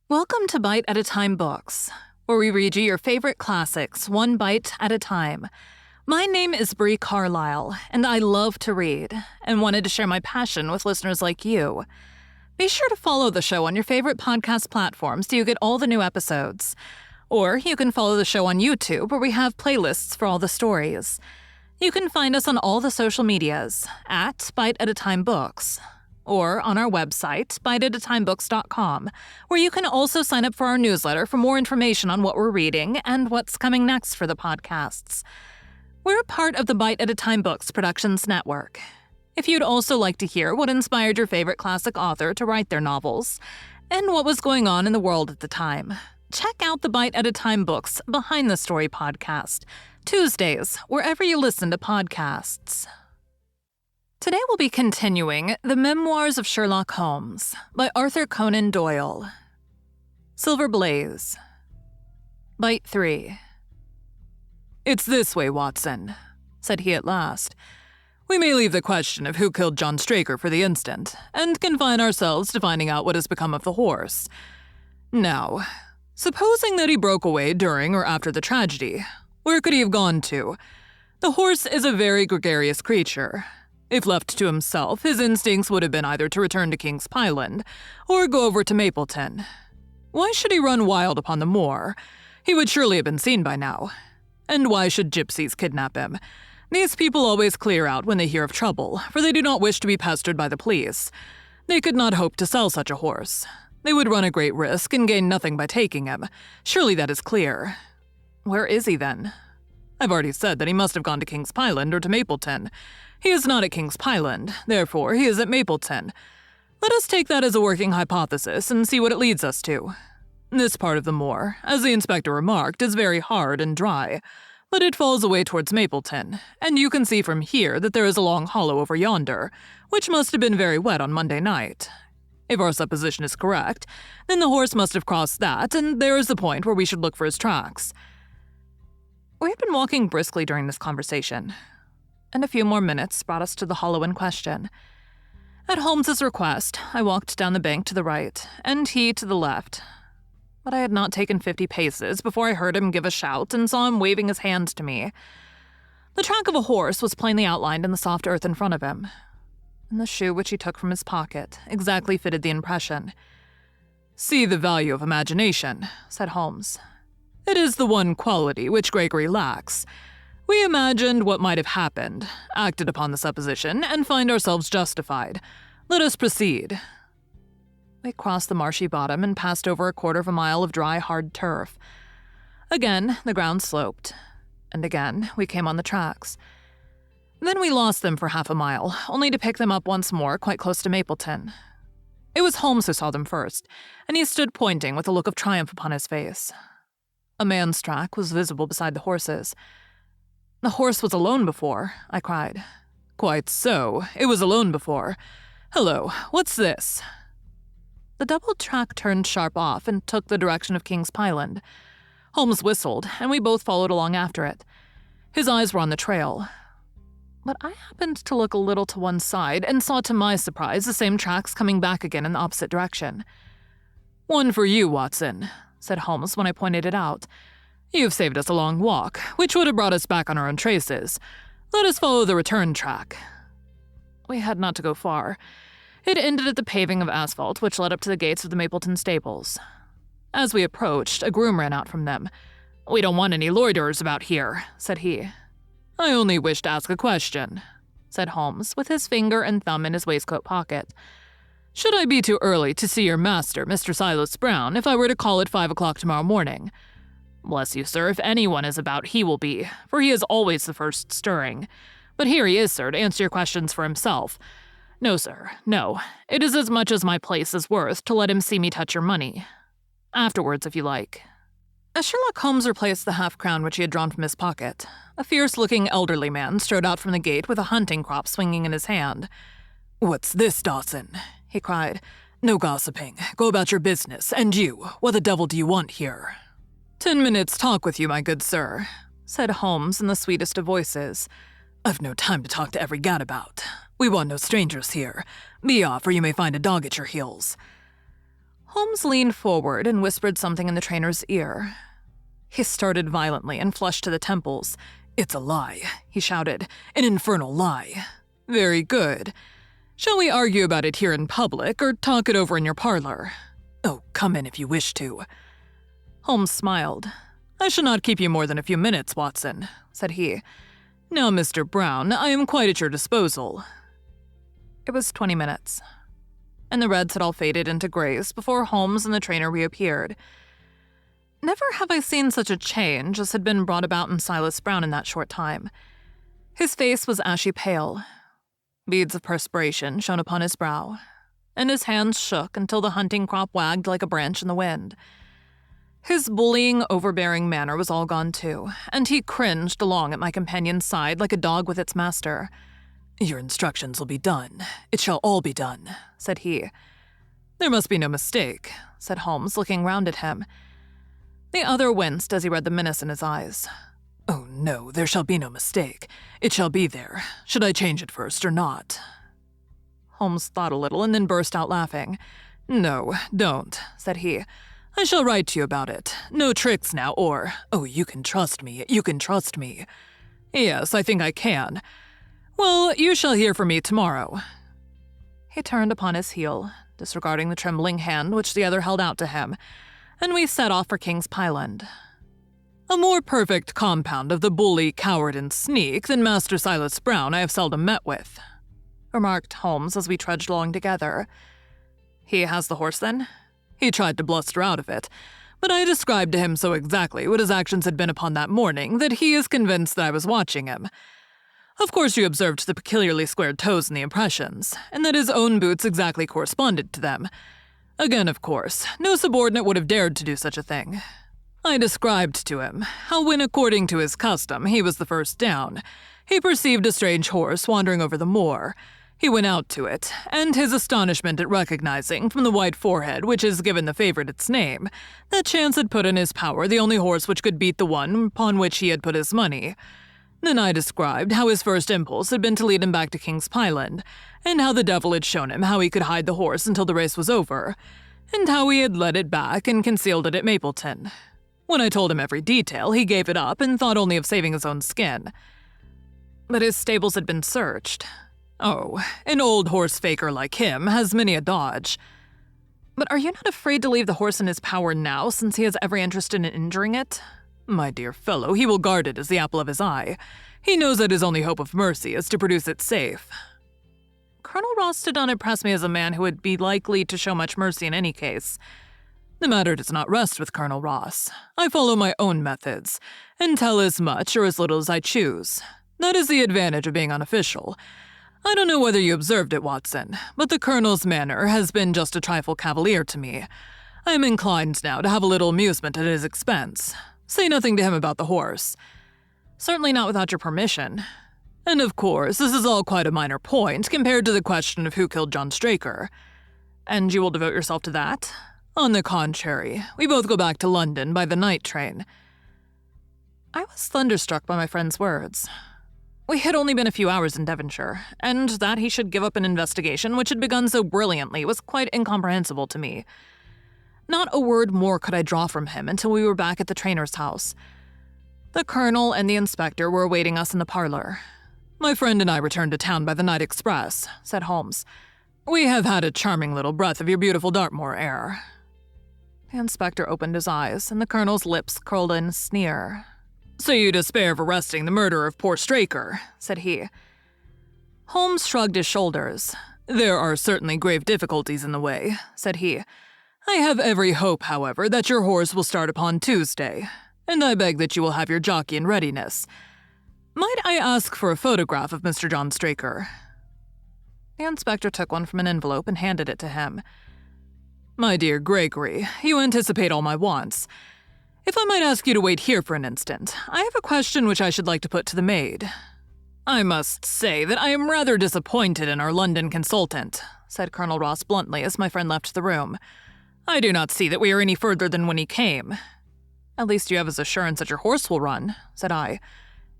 Welcome to Bite at a Time Books, where we read you your favorite classics one bite at a time. My name is Bree Carlile, and I love to read, and wanted to share my passion with listeners like you. Be sure to follow the show on your favorite podcast platform so you get all the new episodes. Or you can follow the show on YouTube, where we have playlists for all the stories. You can find us on all the social medias at Bite at a Time Books, or on our website, biteatatimebooks.com, where you can also sign up for our newsletter for more information on what we're reading and what's coming next for the podcasts. We're a part of the Bite at a Time Books Productions Network. If you'd also like to hear what inspired your favorite classic author to write their novels, and what was going on in the world at the time, check out the Bite at a Time Books Behind the Story podcast, Tuesdays, wherever you listen to podcasts. Today we'll be continuing The Memoirs of Sherlock Holmes by Arthur Conan Doyle. Silver Blaze. Bite 3. "It's this way, Watson," said he at last. "We may leave the question of who killed John Straker for the instant, and confine ourselves to finding out what has become of the horse. Now, supposing that he broke away during or after the tragedy, where could he have gone to? The horse is a very gregarious creature. If left to himself, his instincts would have been either to return to King's Pyland or go over to Mapleton. Why should he run wild upon the moor? He would surely have been seen by now. And why should gypsies kidnap him? These people always clear out when they hear of trouble, for they do not wish to be pestered by the police. They could not hope to sell such a horse. They would run a great risk and gain nothing by taking him. Surely that is clear. Where is he, then? I've already said that he must have gone to King's Pyland or to Mapleton. He is not at King's Pyland, therefore he is at Mapleton. Let us take that as a working hypothesis and see what it leads us to. This part of the moor, as the inspector remarked, is very hard and dry, but it falls away towards Mapleton, and you can see from here that there is a long hollow over yonder, which must have been very wet on Monday night. If our supposition is correct, then the horse must have crossed that, and there is the point where we should look for his tracks." We had been walking briskly during this conversation, and a few more minutes brought us to the hollow in question. At Holmes's request, I walked down the bank to the right, and he to the left. But I had not taken 50 paces before I heard him give a shout and saw him waving his hand to me. The track of a horse was plainly outlined in the soft earth in front of him, and the shoe which he took from his pocket exactly fitted the impression. "See the value of imagination," said Holmes. "It is the one quality which Gregory lacks. We imagined what might have happened, acted upon the supposition, and find ourselves justified. Let us proceed." We crossed the marshy bottom and passed over a quarter of a mile of dry, hard turf. Again, the ground sloped, and again we came on the tracks. Then we lost them for half a mile, only to pick them up once more quite close to Mapleton. It was Holmes who saw them first, and he stood pointing with a look of triumph upon his face. A man's track was visible beside the horse's. "The horse was alone before," I cried. "Quite so, it was alone before. Hello, what's this?" The double track turned sharp off and took the direction of King's Pyland. Holmes whistled, and we both followed along after it. His eyes were on the trail. But I happened to look a little to one side and saw to my surprise the same tracks coming back again in the opposite direction. "One for you, Watson," said Holmes when I pointed it out. "You've saved us a long walk, which would have brought us back on our own traces. Let us follow the return track." We had not to go far. It ended at the paving of asphalt which led up to the gates of the Mapleton stables. As we approached, a groom ran out from them. "We don't want any loiterers about here," said he. "I only wish to ask a question," said Holmes, with his finger and thumb in his waistcoat pocket. "Should I be too early to see your master, Mr. Silas Brown, if I were to call at 5 o'clock tomorrow morning?" "Bless you, sir, if anyone is about, he will be, for he is always the first stirring. But here he is, sir, to answer your questions for himself. No, sir, no. It is as much as my place is worth to let him see me touch your money. Afterwards, if you like." As Sherlock Holmes replaced the half-crown which he had drawn from his pocket, a fierce-looking elderly man strode out from the gate with a hunting crop swinging in his hand. "What's this, Dawson?" he cried. "No gossiping. Go about your business. And you, what the devil do you want here?" "10 minutes' talk with you, my good sir," said Holmes in the sweetest of voices. "I've no time to talk to every gadabout. We want no strangers here. Be off, or you may find a dog at your heels." Holmes leaned forward and whispered something in the trainer's ear. He started violently and flushed to the temples. "It's a lie," he shouted. "An infernal lie." "Very good. Shall we argue about it here in public, or talk it over in your parlor?" "Oh, come in if you wish to." Holmes smiled. "I shall not keep you more than a few minutes, Watson," said he. "Now, Mr. Brown, I am quite at your disposal." It was 20 minutes, and the reds had all faded into grays before Holmes and the trainer reappeared. Never have I seen such a change as had been brought about in Silas Brown in that short time. His face was ashy pale. Beads of perspiration shone upon his brow, and his hands shook until the hunting crop wagged like a branch in the wind. His bullying, overbearing manner was all gone too, and he cringed along at my companion's side like a dog with its master. "Your instructions will be done. It shall all be done," said he. "There must be no mistake," said Holmes, looking round at him. The other winced as he read the menace in his eyes. "Oh, no, there shall be no mistake. It shall be there. Should I change it first or not?" Holmes thought a little and then burst out laughing. "No, don't," said he. "I shall write to you about it. No tricks now, or, oh, you can trust me, you can trust me." "Yes, I think I can. Well, you shall hear from me tomorrow." He turned upon his heel, disregarding the trembling hand which the other held out to him, and we set off for King's Pyland. "A more perfect compound of the bully, coward, and sneak than Master Silas Brown I have seldom met with," remarked Holmes as we trudged along together. "He has the horse, then?" "He tried to bluster out of it, but I described to him so exactly what his actions had been upon that morning that he is convinced that I was watching him. Of course you observed the peculiarly squared toes in the impressions, and that his own boots exactly corresponded to them. Again, of course, no subordinate would have dared to do such a thing. I described to him how when, according to his custom, he was the first down, he perceived a strange horse wandering over the moor. He went out to it, and his astonishment at recognizing, from the white forehead which has given the favorite its name, that chance had put in his power the only horse which could beat the one upon which he had put his money. Then I described how his first impulse had been to lead him back to King's Pyland, and how the devil had shown him how he could hide the horse until the race was over, and how he had led it back and concealed it at Mapleton. When I told him every detail, he gave it up and thought only of saving his own skin. But his stables had been searched. Oh, an old horse faker like him has many a dodge. But are you not afraid to leave the horse in his power now, since he has every interest in injuring it? My dear fellow, he will guard it as the apple of his eye. He knows that his only hope of mercy is to produce it safe." Colonel Ross did not impress me as a man who would be likely to show much mercy in any case. The matter does not rest with Colonel Ross. I follow my own methods, and tell as much or as little as I choose. That is the advantage of being unofficial. I don't know whether you observed it, Watson, but the Colonel's manner has been just a trifle cavalier to me. I am inclined now to have a little amusement at his expense. Say nothing to him about the horse. Certainly not without your permission. And of course, this is all quite a minor point compared to the question of who killed John Straker. And you will devote yourself to that? On the contrary, we both go back to London by the night train. I was thunderstruck by my friend's words. We had only been a few hours in Devonshire, and that he should give up an investigation which had begun so brilliantly was quite incomprehensible to me. Not a word more could I draw from him until we were back at the trainer's house. The colonel and the inspector were awaiting us in the parlor. "My friend and I returned to town by the night express," said Holmes. "We have had a charming little breath of your beautiful Dartmoor air." The inspector opened his eyes, and the colonel's lips curled in a sneer. "So you despair of arresting the murderer of poor Straker," said he. Holmes shrugged his shoulders. "There are certainly grave difficulties in the way," said he. "I have every hope, however, that your horse will start upon Tuesday, and I beg that you will have your jockey in readiness. Might I ask for a photograph of Mr. John Straker?" The inspector took one from an envelope and handed it to him. "My dear Gregory, you anticipate all my wants. If I might ask you to wait here for an instant, I have a question which I should like to put to the maid." "I must say that I am rather disappointed in our London consultant," said Colonel Ross bluntly as my friend left the room. "I do not see that we are any further than when he came." "At least you have his assurance that your horse will run," said I.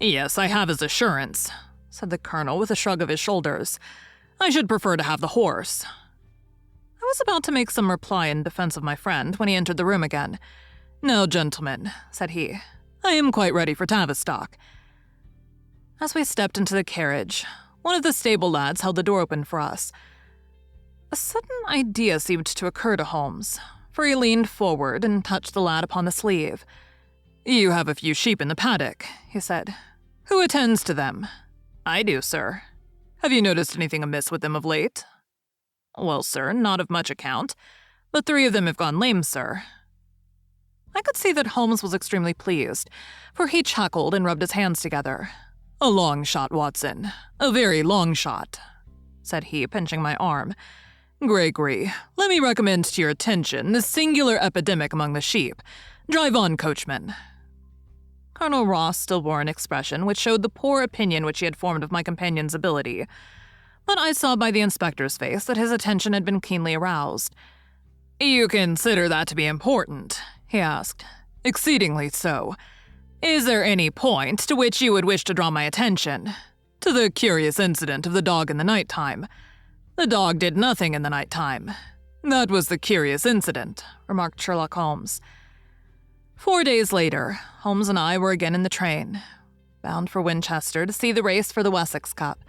"Yes, I have his assurance," said the colonel with a shrug of his shoulders. "I should prefer to have the horse." I was about to make some reply in defense of my friend when he entered the room again. "Now, gentlemen," said he, "I am quite ready for Tavistock." As we stepped into the carriage, one of the stable lads held the door open for us. A sudden idea seemed to occur to Holmes, for he leaned forward and touched the lad upon the sleeve. "You have a few sheep in the paddock," he said. "Who attends to them?" "I do, sir." "Have you noticed anything amiss with them of late?" "Well, sir, not of much account, but 3 of them have gone lame, sir." I could see that Holmes was extremely pleased, for he chuckled and rubbed his hands together. "A long shot, Watson. A very long shot," said he, pinching my arm. "Gregory, let me recommend to your attention this singular epidemic among the sheep. Drive on, coachman." Colonel Ross still wore an expression which showed the poor opinion which he had formed of my companion's ability, but I saw by the inspector's face that his attention had been keenly aroused. "You consider that to be important?" he asked. "Exceedingly so. Is there any point to which you would wish to draw my attention? To the curious incident of the dog in the night-time. The dog did nothing in the night-time. That was the curious incident," remarked Sherlock Holmes. 4 days later, Holmes and I were again in the train, bound for Winchester to see the race for the Wessex Cup.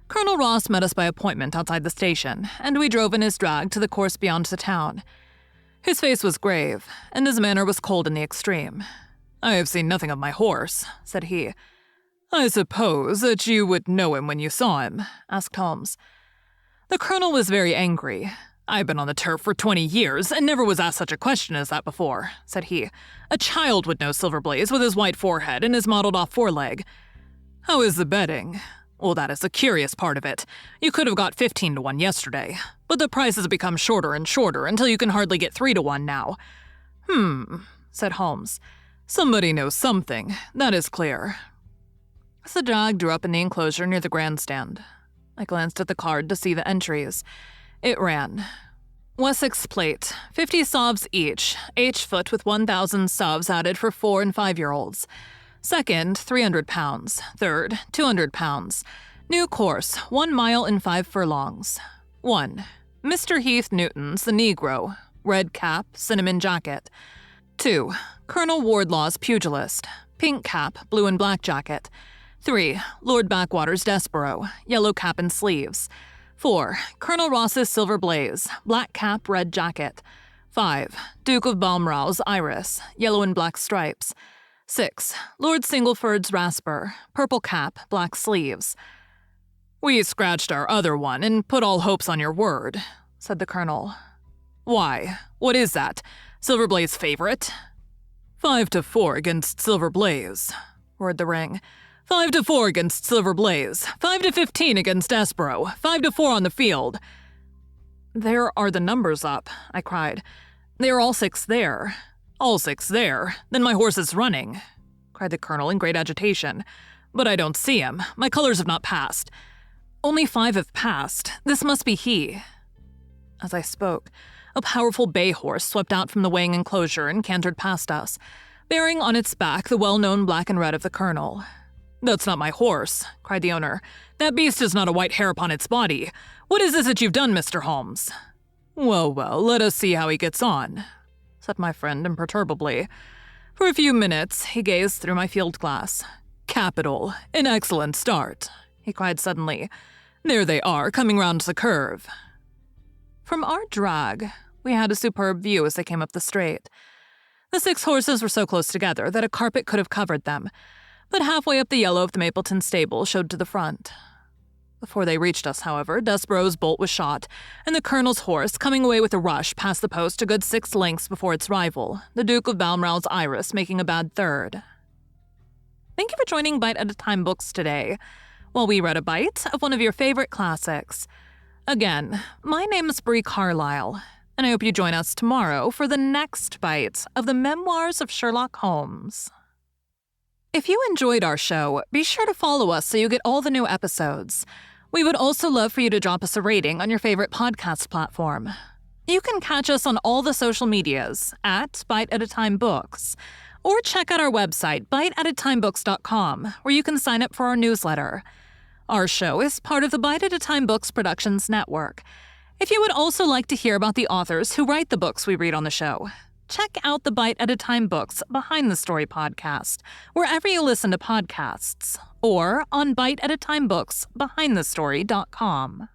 Colonel Ross met us by appointment outside the station, and we drove in his drag to the course beyond the town. His face was grave, and his manner was cold in the extreme. "I have seen nothing of my horse," said he. "I suppose that you would know him when you saw him?" asked Holmes. The colonel was very angry. "I've been on the turf for 20 years and never was asked such a question as that before," said he. "A child would know Silverblaze with his white forehead and his mottled-off foreleg. How is the betting?" "Well, that is the curious part of it. You could have got 15 to 1 yesterday, but the prices have become shorter and shorter until you can hardly get 3 to 1 now." Said Holmes. "Somebody knows something, that is clear." As the drag drew up in the enclosure near the grandstand, I glanced at the card to see the entries. It ran, "Wessex plate, 50 sovs each foot with 1,000 sovs added for 4 and 5-year-olds. Second, £300. Third, £200. New course, 1 mile in 5 furlongs. 1. Mr. Heath Newton's The Negro, red cap, cinnamon jacket. 2. Colonel Wardlaw's Pugilist, pink cap, blue and black jacket. 3. Lord Backwater's Desborough, yellow cap and sleeves. 4. Colonel Ross's Silver Blaze, black cap, red jacket. 5. Duke of Balmoral's Iris, yellow and black stripes. 6. Lord Singleford's Rasper, purple cap, black sleeves." "We scratched our other one and put all hopes on your word," said the colonel. "Why, what is that? Silverblaze favorite?" 5 to 4 against Silverblaze," roared the ring. 5 to 4 against Silverblaze. 5 to 15 against Desborough. 5 to 4 on the field." "There are the numbers up," I cried. "They are all 6 there." "All 6 there? Then my horse is running," cried the colonel in great agitation. "But I don't see him. My colors have not passed." "Only 5 have passed. This must be he." As I spoke, a powerful bay horse swept out from the weighing enclosure and cantered past us, bearing on its back the well-known black and red of the colonel. "That's not my horse," cried the owner. "That beast has not a white hair upon its body. What is this that you've done, Mr. Holmes?" Well, let us see how he gets on," said my friend imperturbably. For a few minutes he gazed through my field glass. "Capital! An excellent start," he cried suddenly. "There they are, coming round the curve." From our drag, we had a superb view as they came up the straight. The 6 horses were so close together that a carpet could have covered them, but halfway up the yellow of the Mapleton stable showed to the front. Before they reached us, however, Desborough's bolt was shot, and the colonel's horse, coming away with a rush, passed the post a good 6 lengths before its rival, the Duke of Balmoral's Iris, making a bad third. Thank you for joining Bite at a Time Books today, while we read a bite of one of your favorite classics. Again, my name is Bree Carlile, and I hope you join us tomorrow for the next bite of the Memoirs of Sherlock Holmes. If you enjoyed our show, be sure to follow us so you get all the new episodes. We would also love for you to drop us a rating on your favorite podcast platform. You can catch us on all the social medias at Bite at a Time Books, or check out our website, biteatatimebooks.com, where you can sign up for our newsletter. Our show is part of the Bite at a Time Books Productions Network, If you would also like to hear about the authors who write the books we read on the show, check out the Bite at a Time Books Behind the Story podcast, wherever you listen to podcasts, or on biteatatimebooksbehindthestory.com.